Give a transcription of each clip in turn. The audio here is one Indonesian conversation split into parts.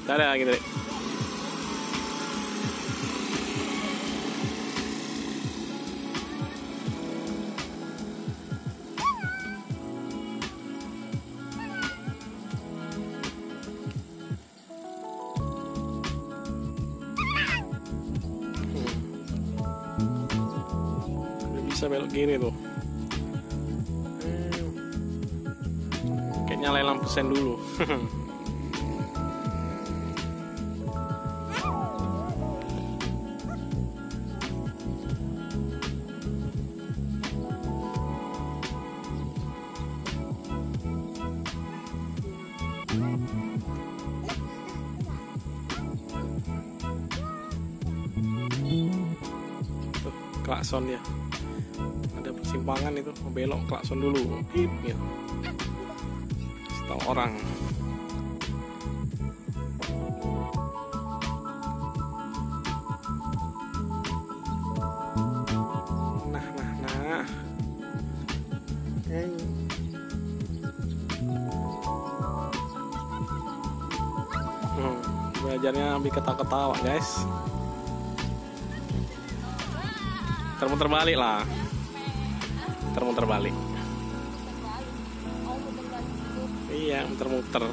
Dadah gitu deh. Bisa belok kiri tuh. Kayak nyalain lampu sen dulu. Tuh, klakson ya. Ada persimpangan itu, mau belok klakson dulu. Pip gitu. Tahu orang. Nah. Belajarnya ambil ketawa-ketawa guys. Termuter balik lah. Termuter balik. Iya, muter-muter.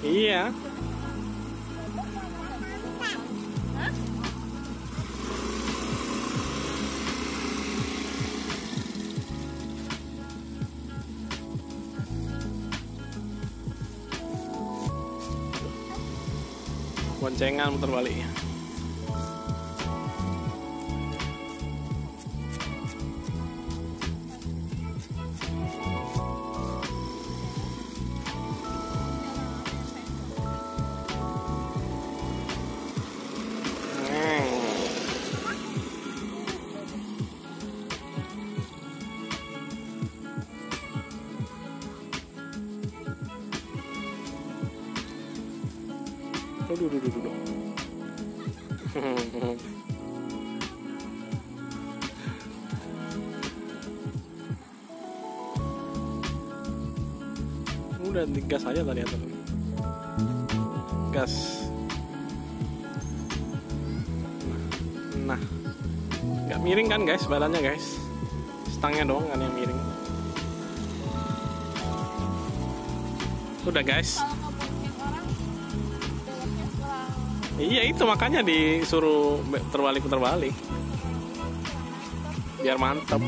Iya. Boncengan muter balik. Duduk. Udah digas aja tadi atau gas. Nah, nggak miring kan guys badannya guys, stangnya doang kan yang miring. Udah guys. Iya itu makanya disuruh terbalik biar mantap.